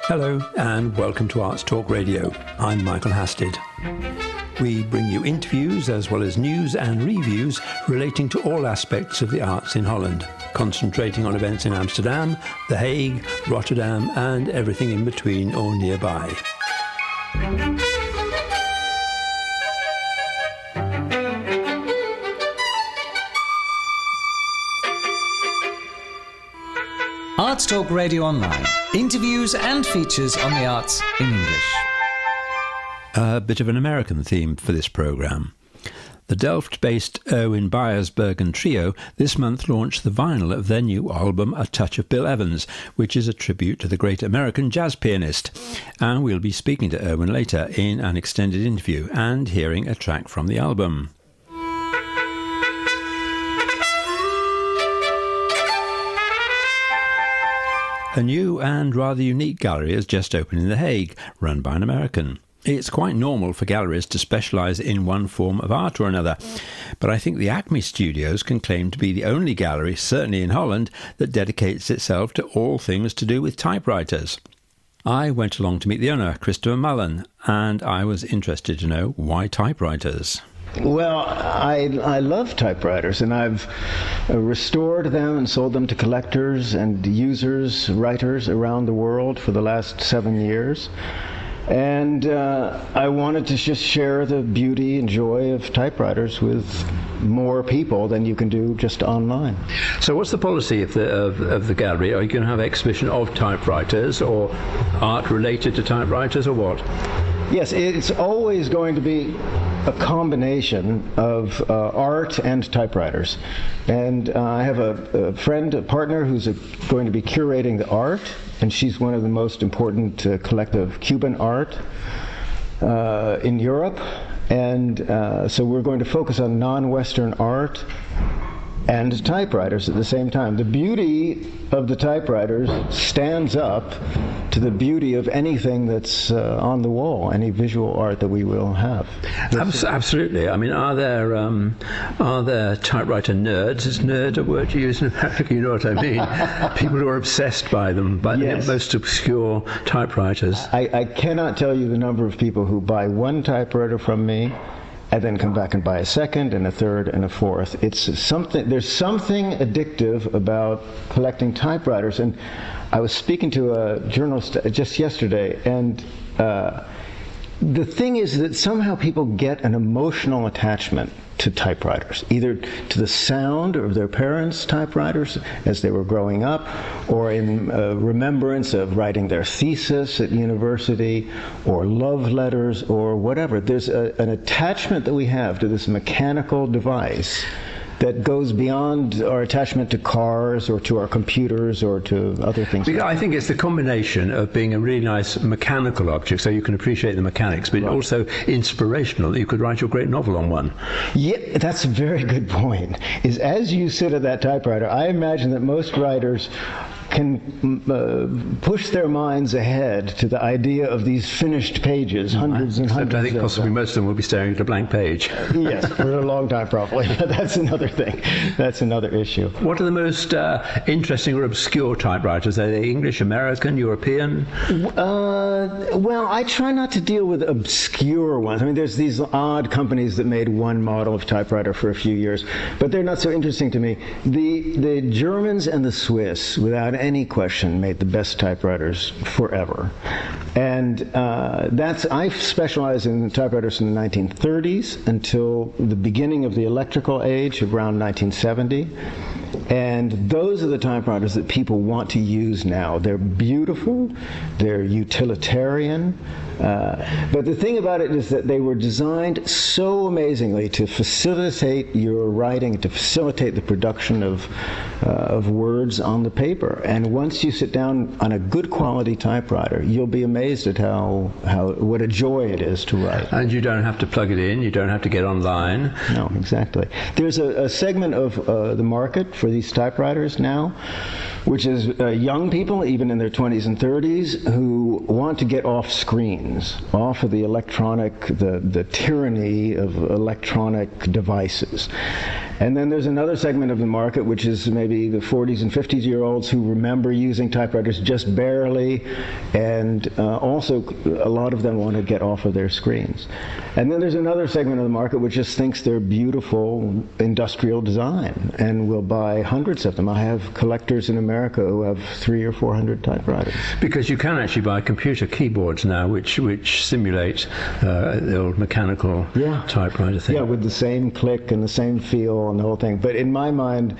Hello and welcome to Arts Talk Radio. I'm Michael Hasted. We bring you interviews as well as news and reviews relating to all aspects of the arts in Holland, concentrating on events in Amsterdam, The Hague, Rotterdam and everything in between or nearby. Arts Talk Radio Online. Interviews and features on the arts in English. A bit of an American theme for this programme. The Delft-based ERWIN BEIJERSBERGEN Trio this month launched the vinyl of their new album A Touch of Bill Evans, which is a tribute to the great American jazz pianist. And we'll be speaking to ERWIN later in an extended interview and hearing a track from the album. A new and rather unique gallery has just opened in The Hague, run by an American. It's quite normal for galleries to specialise in one form of art or another, but I think the ACME Studios can claim to be the only gallery, certainly in Holland, that dedicates itself to all things to do with typewriters. I went along to meet the owner, Christopher Mullen, and I was interested to know why typewriters. Well, I love typewriters, and I've restored them and sold them to collectors and users, writers around the world for the last 7 years. And I wanted to just share the beauty and joy of typewriters with more people than you can do just online. So what's the policy of the gallery? Are you going to have an exhibition of typewriters or art related to typewriters or what? Yes, it's always going to be a combination of art and typewriters. And I have a friend, a partner, who's going to be curating the art, and she's one of the most important collective Cuban art in Europe. And so we're going to focus on non-Western art and typewriters at the same time. The beauty of the typewriters stands up to the beauty of anything that's on the wall, any visual art that we will have. Absolutely. I mean, are there typewriter nerds? Is nerd a word you use in America? You know what I mean? People who are obsessed by them, by the most obscure typewriters. I cannot tell you the number of people who buy one typewriter from me and then come back and buy a second and a third and a fourth. It's something. There's something addictive about collecting typewriters. And I was speaking to a journalist just yesterday, and the thing is that somehow people get an emotional attachment to typewriters, either to the sound of their parents' typewriters as they were growing up, or in remembrance of writing their thesis at university, or love letters, or whatever. There's an attachment that we have to this mechanical device that goes beyond our attachment to cars or to our computers or to other things. Because I think it's the combination of being a really nice mechanical object, so you can appreciate the mechanics, but also inspirational, that you could write your great novel on one. Yeah, that's a very good point. Is as you sit at that typewriter, I imagine that most writers can push their minds ahead to the idea of these finished pages, hundreds and hundreds. I think possibly most of them will be staring at a blank page. Yes, for a long time probably, but that's another thing. That's another issue. What are the most interesting or obscure typewriters? Are they English, American, European? Well, I try not to deal with obscure ones. I mean, there's these odd companies that made one model of typewriter for a few years, but they're not so interesting to me. The Germans and the Swiss, without any question, made the best typewriters forever. And I specialized in typewriters in the 1930s until the beginning of the electrical age, around 1970. And those are the typewriters that people want to use now. They're beautiful, they're utilitarian, but the thing about it is that they were designed so amazingly to facilitate your writing, to facilitate the production of words on the paper. And once you sit down on a good quality typewriter, you'll be amazed at what a joy it is to write. And you don't have to plug it in, you don't have to get online. No, exactly. There's a segment of the market for these typewriters now, which is young people, even in their 20s and 30s, who want to get off screens, off of the electronic, the tyranny of electronic devices. And then there's another segment of the market, which is maybe the 40s and 50s-year-olds who remember using typewriters just barely, and also a lot of them want to get off of their screens. And then there's another segment of the market which just thinks they're beautiful industrial design and will buy hundreds of them. I have collectors in America who have 300 or 400 typewriters. Because you can actually buy computer keyboards now which simulate the old mechanical typewriter thing. Yeah, with the same click and the same feel and the whole thing. But in my mind,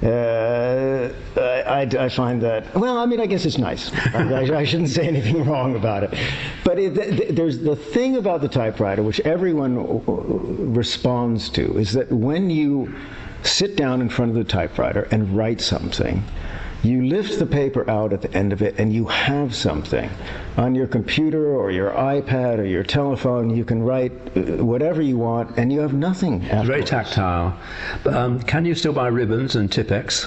I find that, well, I mean, I guess it's nice. I shouldn't say anything wrong about it. But there's the thing about the typewriter, which everyone responds to, is that when you sit down in front of the typewriter and write something, you lift the paper out at the end of it and you have something. On your computer or your iPad or your telephone, you can write whatever you want and you have nothing afterwards. Very tactile. Can you still buy ribbons and Tipp-Ex?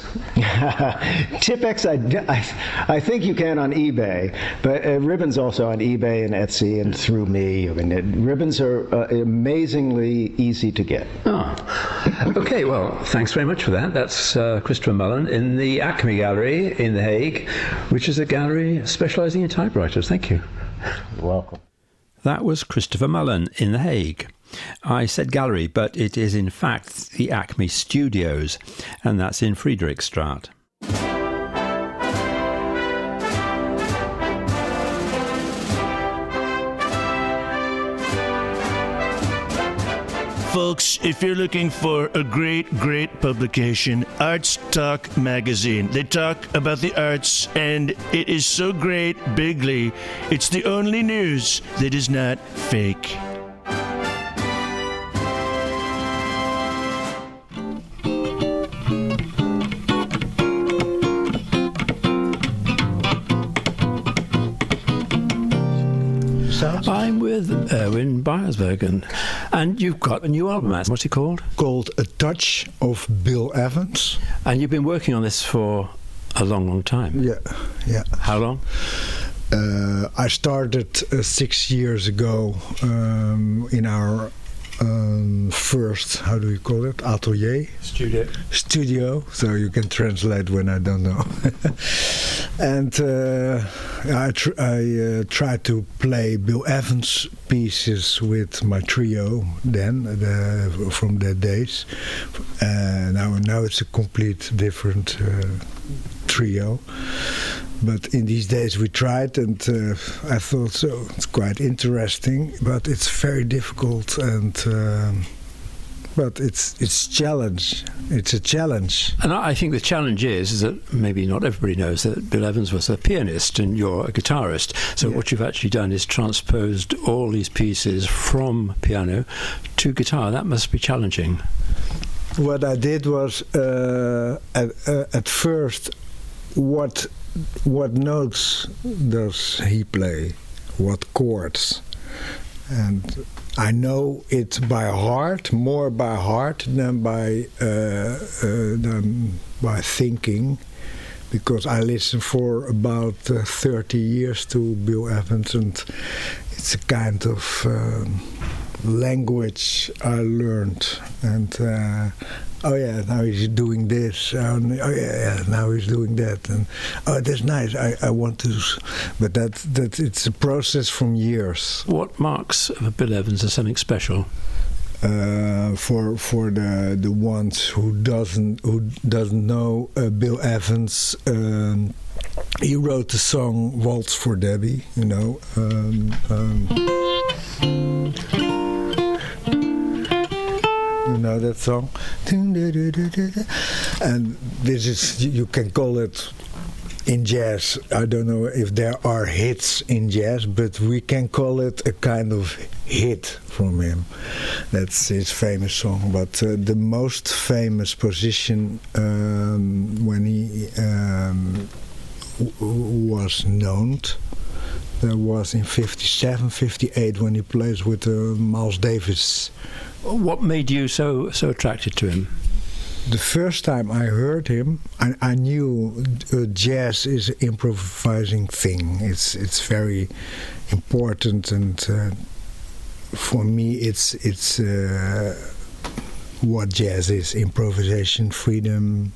Tipp-Ex, I think you can on eBay, but ribbons also on eBay and Etsy and through me. I mean, ribbons are amazingly easy to get. Oh. Okay, well, thanks very much for that. That's Christopher Mullen in the ACME Gallery in The Hague, which is a gallery specialising in typewriters. Thank you. You're welcome. That was Christopher Mullen in The Hague. I said gallery, but it is in fact the ACME Studios, and that's in Friedrichstraat. Folks, if you're looking for a great publication, Arts Talk magazine. They talk about the arts, and it is so great, bigly. It's the only news that is not fake. I'm with ERWIN BEIJERSBERGEN, and you've got a new album out. What's it called? Called A Touch of Bill Evans. And you've been working on this for a long time. Yeah. How long? I started 6 years ago in our first, how do you call it, atelier? Studio, so you can translate when I don't know. And I tried to play Bill Evans pieces with my trio then, from the days. Now it's a complete different trio. But in these days we tried, and I thought so. It's quite interesting, but it's very difficult, and but it's challenge. It's a challenge. And I think the challenge is that maybe not everybody knows that Bill Evans was a pianist and you're a guitarist. So what you've actually done is transposed all these pieces from piano to guitar. That must be challenging. What I did was at first, what notes does he play? What chords? And I know it by heart, more by heart than by thinking, because I listened for about 30 years to Bill Evans, and it's a kind of language I learned. And oh yeah, now he's doing this. Oh yeah, now he's doing that. And oh, that's nice. I want to, but that it's a process from years. What marks of Bill Evans as something special? For the ones who doesn't know Bill Evans, he wrote the song "Waltz for Debbie." You know. You know that song? And this is, you can call it in jazz. I don't know if there are hits in jazz, but we can call it a kind of hit from him. That's his famous song. But the most famous position when he was known, that was in 57, 58, when he plays with Miles Davis. What made you so attracted to him? The first time I heard him, I knew jazz is an improvising thing. It's very important, and for me, it's what jazz is: improvisation, freedom.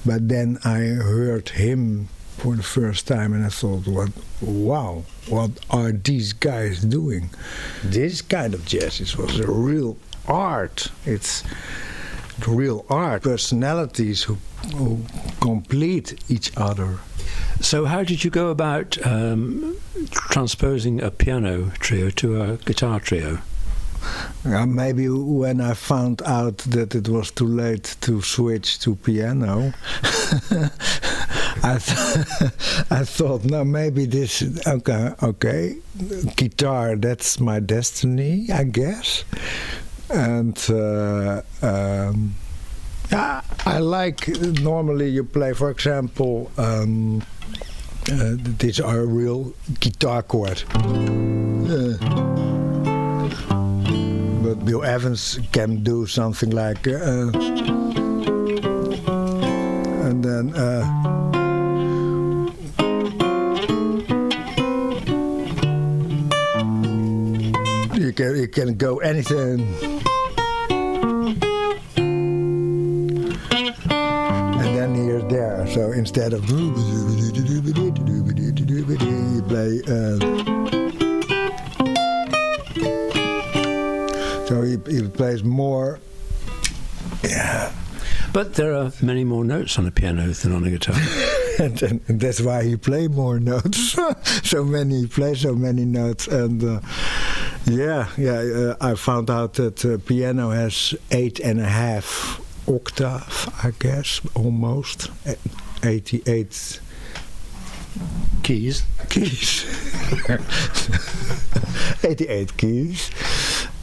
But then I heard him for the first time, and I thought, wow, what are these guys doing? This kind of jazz was a real art. It's real art. Personalities who complete each other. So how did you go about transposing a piano trio to a guitar trio? Maybe when I found out that it was too late to switch to piano, I thought, no, maybe this, okay, guitar, that's my destiny, I guess. And I like, normally you play, for example, these are real guitar chords. But Bill Evans can do something like, and then you can go anything. And then here's there. So instead of you play. So he plays more. Yeah. But there are many more notes on a piano than on a guitar. and that's why he plays more notes. He plays so many notes. And I found out that piano has 8.5 octave, I guess, almost 88 Keys. 88 keys.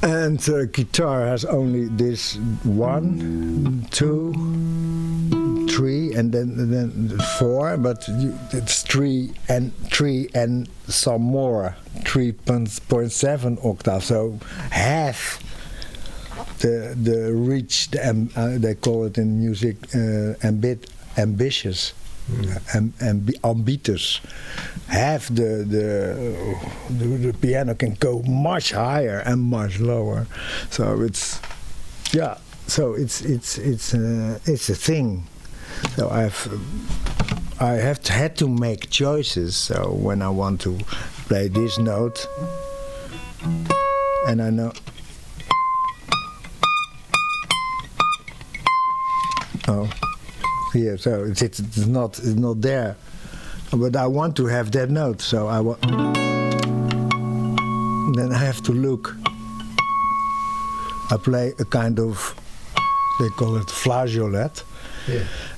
And guitar has only this 1, 2, 3, and then 4. But it's 3 and some more, 3.7 octave. So half the reach. They call it in music ambitious. Ambitious. Half the piano can go much higher and much lower, so it's a thing. So I had to make choices. So when I want to play this note, and I know. Oh. Here, so it's not there, but I want to have that note. So then I have to look. I play a kind of, they call it flageolet,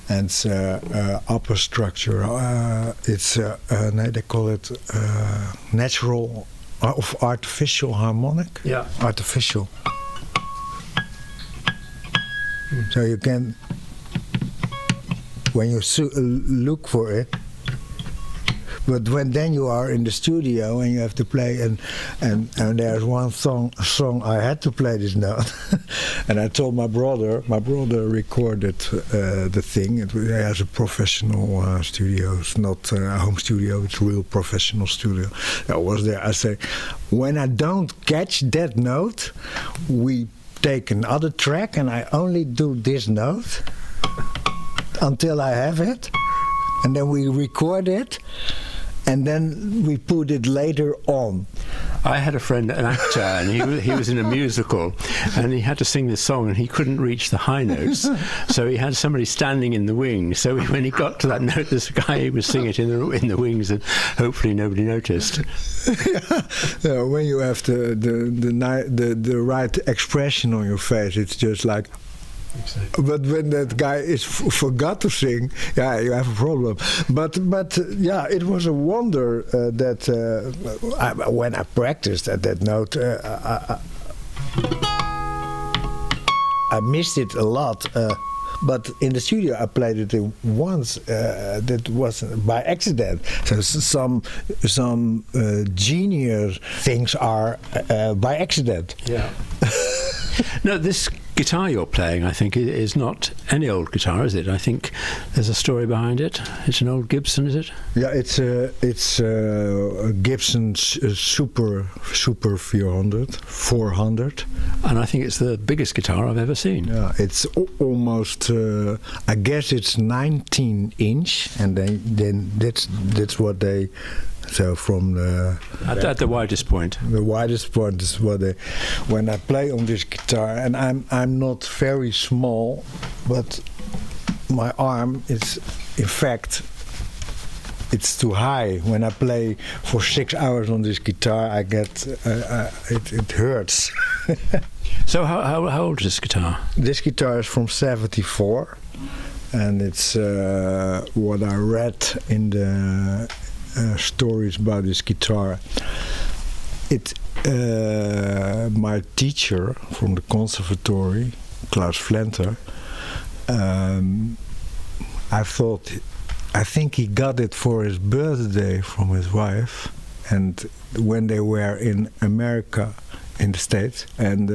and it's upper structure. They call it natural of artificial harmonic. Yeah, artificial. So you can. When you look for it, but then you are in the studio and you have to play, and there's one song I had to play this note, and I told my brother recorded the thing. It has a professional studio. It's not a home studio. It's a real professional studio. I was there. I say, when I don't catch that note, we take another track, and I only do this note until I have it, and then we record it, and then we put it later on. I had a friend, an actor, and he was in a musical, and he had to sing this song, and he couldn't reach the high notes, so he had somebody standing in the wings. So when he got to that note, this guy who was singing it in the wings, and hopefully nobody noticed. Yeah, when you have the right expression on your face, it's just like. Exactly. But when that guy forgot to sing, yeah, you have a problem. But yeah, it was a wonder that when I practiced at that note, I missed it a lot. But in the studio, I played it once. That was by accident. So some genius things are by accident. Yeah. No, this guitar you're playing, I think, is not any old guitar, is it? I think there's a story behind it. It's an old Gibson, is it? Yeah, it's a Gibson Super 400. And I think it's the biggest guitar I've ever seen. Yeah, it's almost. I guess it's 19-inch, and then that's what they. So from the at the widest point. The widest point is what they. When I play on this guitar, and I'm not very small, but my arm is, in fact, it's too high. When I play for 6 hours on this guitar, I get it hurts. So how old is this guitar? This guitar is from '74, and it's what I read in the stories about this guitar. My teacher from the conservatory, Klaus Flenter, I think he got it for his birthday from his wife, and when they were in America, in the States, and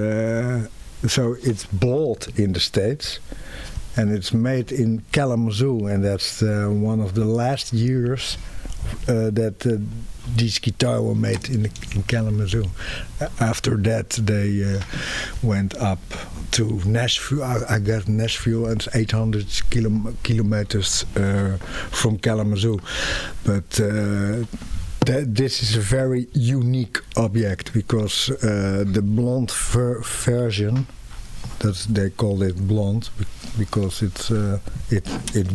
so it's bought in the States, and it's made in Kalamazoo, and that's one of the last years that these guitars were made in Kalamazoo. After that, they went up to Nashville. I guess Nashville, and it's 800 kilometers from Kalamazoo. But this is a very unique object, because the blonde version, they call it blonde because it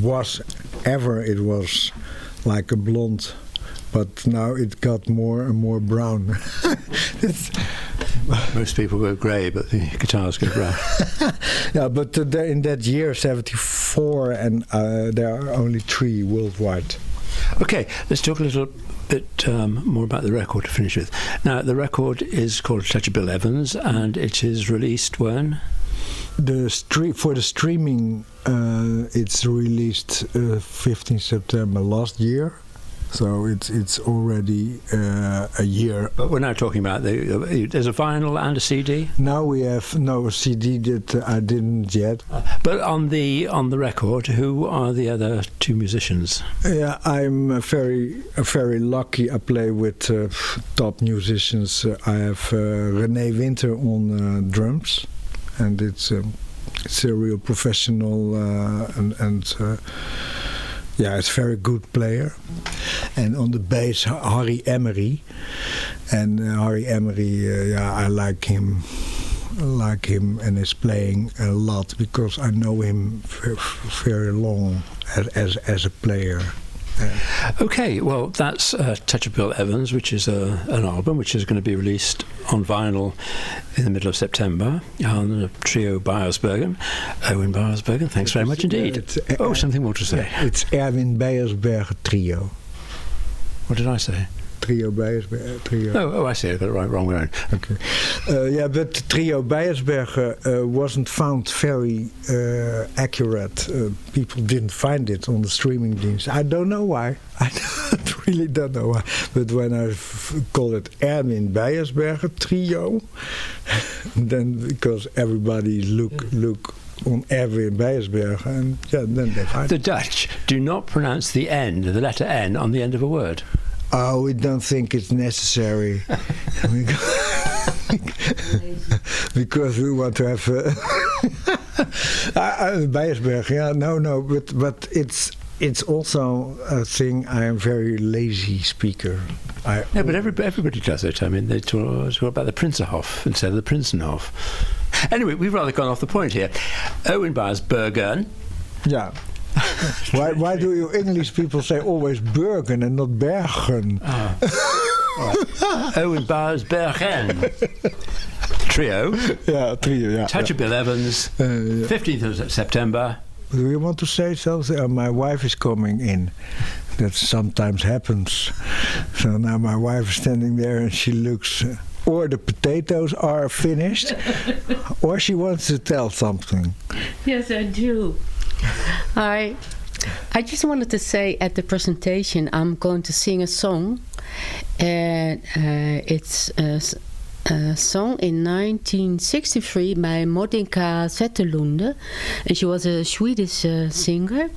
was like a blonde, but now it got more and more brown. Most people go grey, but the guitars go brown. Yeah, but in that year, '74, and there are only 3 worldwide. Okay, let's talk a little bit more about the record to finish with. Now, the record is called Touch of Bill Evans, and it is released when? For the streaming, it's released 15 September last year, so it's already a year. But we're now talking about there's a vinyl and a CD. Now we have a CD that I didn't yet. But on the record, who are the other 2 musicians? Yeah, I'm very lucky. I play with top musicians. I have René Winter on drums. And it's a real professional and it's very good player. And on the bass, Harry Emery. And Harry Emery, I like him, and is playing a lot because I know him very long as a player. Okay, well, that's Touch of Bill Evans, which is an album which is going to be released on vinyl in the middle of September on the Trio Beijers-Bergen. ERWIN Beijers-Bergen, thanks very much indeed. Something more to say. It's ERWIN BEIJERSBERGEN Trio. What did I say? Trio Beijers Trio. Oh, I see. I got it wrong way around. Okay. But Trio Beijers wasn't found very accurate. People didn't find it on the streaming dienst. I don't know why. I really don't know why. But when I call it ERWIN BEIJERSBERGEN Trio, then because everybody look on ERWIN BEIJERSBERGEN, and then they find the Dutch do not pronounce the letter N on the end of a word. Oh, we don't think it's necessary. Because we want to have Beiersberg. Yeah, no, but it's also a thing. I am very lazy speaker. But everybody does it. I mean, they talk about the Prinsenhof instead of the Prinsenhof. Anyway, we've rather gone off the point here. ERWIN BEIJERSBERGEN. Yeah. Why do you English people say always Bergen and not Bergen? ERWIN BEIJERSBERGEN Trio. Yeah, Trio. Yeah. Touch of Bill Evans. 15th of September. Do you want to say something? My wife is coming in. That sometimes happens. So now my wife is standing there and she looks. Or the potatoes are finished, or she wants to tell something. Yes, I do. I just wanted to say at the presentation I'm going to sing a song, and it's song in 1963 by Monica Zetterlunde, and she was a Swedish singer,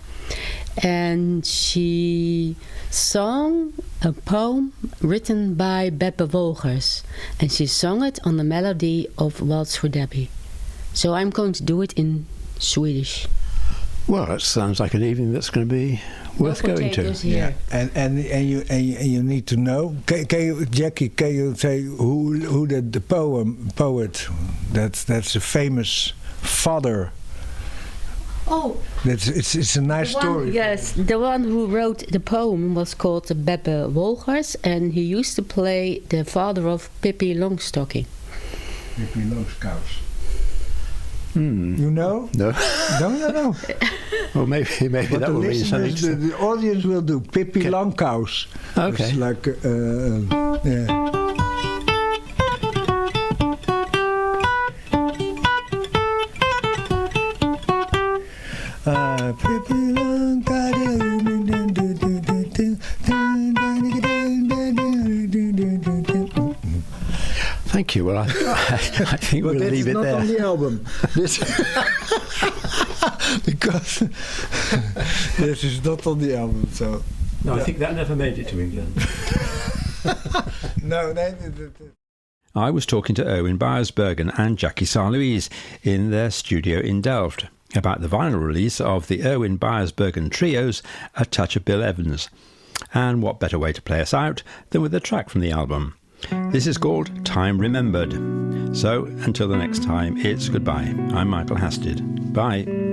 and she sang a poem written by Beppe Wolgers, and she sang it on the melody of Waltz for Debbie. So I'm going to do it in Swedish. Well, it sounds like an evening that's going to be worth going to. Here. And you need to know. Can you, Jackie? Can you say who the poet? That's a famous father. Oh, It's a nice story. Yes, the one who wrote the poem was called Beppe Wolgers, and he used to play the father of Pippi Longstocking. Pippi Longstocking. You know? No. No. Well, maybe But that will mean something. the audience will do Pippi Longkous. Okay. It's like, yeah. Pippi Thank you. Well, I think we'll leave it there. But it's not on the album. Because this is not on the album. So No, I think that never made it to England. no. I was talking to ERWIN BEIJERSBERGEN and Jackie Saint-Louis in their studio in Delft about the vinyl release of the ERWIN BEIJERSBERGEN Trios, A Touch of Bill Evans. And what better way to play us out than with a track from the album. This is called Time Remembered. So, until the next time, it's goodbye. I'm Michael Hasted. Bye.